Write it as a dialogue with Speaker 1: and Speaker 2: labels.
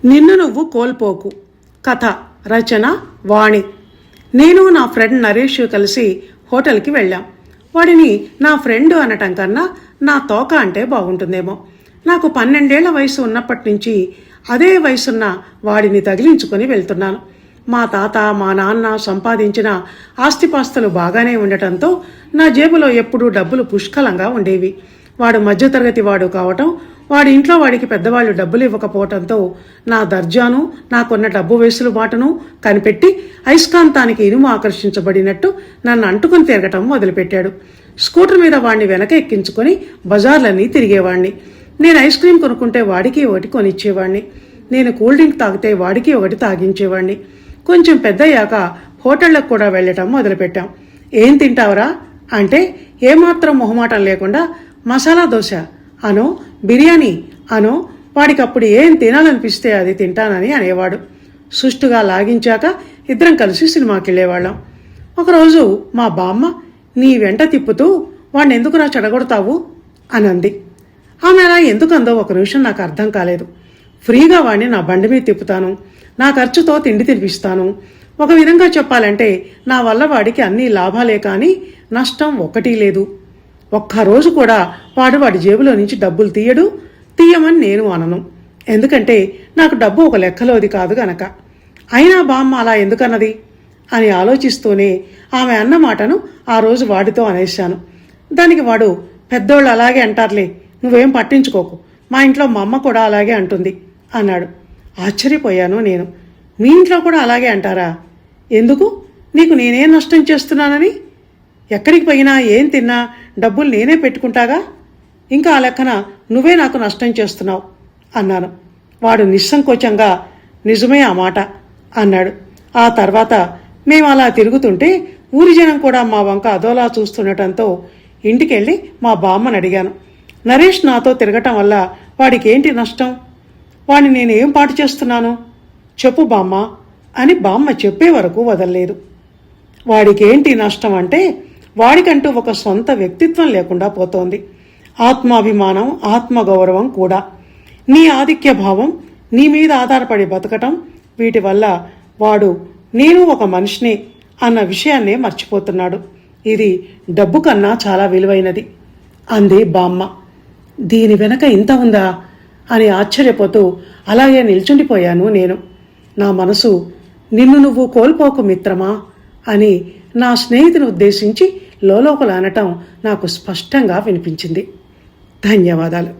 Speaker 1: నిన్ను నువ్వు కోల్పోకు. కథ రచన వాణి. నేను నా ఫ్రెండ్ నరేష్ కలిసి హోటల్కి వెళ్ళాం. వాడిని నా ఫ్రెండ్ అనటం కన్నా నా తోక అంటే బాగుంటుందేమో. నాకు 12 ఏళ్ల వయసు ఉన్నప్పటి నుంచి అదే వయసున్న వాడిని తగిలించుకొని వెళ్తున్నాను. మా తాత మా నాన్న సంపాదించిన ఆస్తిపాస్తులు బాగానే ఉండటంతో నా జేబులో ఎప్పుడూ డబ్బులు పుష్కలంగా ఉండేవి. వాడు మధ్యతరగతి వాడు కావటం, వాడి ఇంట్లో వాడికి పెద్దవాళ్ళు డబ్బులు ఇవ్వకపోవటంతో నా దర్జాను, నాకున్న డబ్బు వెసులుబాటును కనిపెట్టి అయస్కాంతానికి ఇనుము ఆకర్షించబడినట్టు నన్ను అంటుకుని తిరగటం మొదలుపెట్టాడు. స్కూటర్ మీద వాడిని వెనక ఎక్కించుకొని బజార్లన్నీ తిరిగేవాణ్ణి. నేను ఐస్ క్రీం కొనుక్కుంటే వాడికి ఒకటి కొనిచ్చేవాణ్ణి. నేను కూల్ డ్రింక్ తాగితే వాడికి ఒకటి తాగించేవాణ్ణి. కొంచెం పెద్దయ్యాక హోటళ్లకు కూడా వెళ్ళటం మొదలుపెట్టాం. ఏం తింటావురా అంటే ఏమాత్రం మొహమాటం లేకుండా మసాలా దోశ అనో బిర్యానీ అనో వాడికప్పుడు ఏం తినాలనిపిస్తే అది తింటానని అనేవాడు. సుష్టుగా లాగించాక ఇద్దరం కలిసి సినిమాకి వెళ్ళేవాళ్ళం. ఒకరోజు మా బామ్మ, నీ వెంట తిప్పుతూ వాడిని ఎందుకురా చెడగొడతావు అని అంది. ఆమె అలా ఎందుకందో ఒక నిమిషం నాకు అర్థం కాలేదు. ఫ్రీగా వాడిని నా బండి మీద తిప్పుతాను, నా ఖర్చుతో తిండి తినిపిస్తాను. ఒక విధంగా చెప్పాలంటే నా వల్ల వాడికి అన్ని లాభాలే కానీ నష్టం ఒక్కటీ లేదు. ఒక్కరోజు కూడా వాడి జేబులో నుంచి డబ్బులు తీయమని నేను అనను. ఎందుకంటే నాకు డబ్బు ఒక లెక్కలోది కాదు గనక. అయినా బామ్మ అలా ఎందుకన్నది అని ఆలోచిస్తూనే ఆమె అన్న మాటను ఆ రోజు వాడితో అనేశాను. దానికి వాడు, పెద్దోళ్ళు అలాగే అంటారులే, నువ్వేం పట్టించుకోకు, మా ఇంట్లో మా అమ్మ కూడా అలాగే అంటుంది అన్నాడు. ఆశ్చర్యపోయాను నేను. మీ ఇంట్లో కూడా అలాగే అంటారా? ఎందుకు? నీకు నేనేం నష్టం చేస్తున్నానని? ఎక్కడికి పోయినా ఏం తిన్నా డబ్బులు నేనే పెట్టుకుంటాగా, ఇంకా ఆ లెక్కన నువ్వే నాకు నష్టం చేస్తున్నావు అన్నాను. వాడు నిస్సంకోచంగా నిజమే ఆ మాట అన్నాడు. ఆ తర్వాత మేము అలా తిరుగుతుంటే ఊరి జనం కూడా మా వంక అదోలా చూస్తుండటంతో ఇంటికెళ్ళి మా బామ్మని అడిగాను, నరేష్ నాతో తిరగటం వల్ల వాడికి ఏంటి నష్టం? వాడిని నేనేం పాటు చేస్తున్నాను చెప్పు బామ్మ అని బామ్మ చెప్పే వరకు వదలలేదు. వాడికేంటి నష్టం అంటే వాడికంటూ ఒక సొంత వ్యక్తిత్వం లేకుండా పోతోంది. ఆత్మాభిమానం, ఆత్మగౌరవం కూడా. నీ ఆధిక్య భావం, నీ మీద ఆధారపడి బతకటం, వీటి వల్ల వాడు నేను ఒక మనిషిని అన్న విషయాన్నే మర్చిపోతున్నాడు. ఇది డబ్బు కన్నా చాలా విలువైనది అంది బామ్మ. దీని వెనక ఇంత ఉందా అని ఆశ్చర్యపోతూ అలాగే నిల్చుండిపోయాను నేను. నా మనసు నిన్ను నువ్వు కోల్పోకు మిత్రమా అని నా స్నేహితుని ఉద్దేశించి లోలోపల అనటం నాకు స్పష్టంగా వినిపించింది. ధన్యవాదాలు.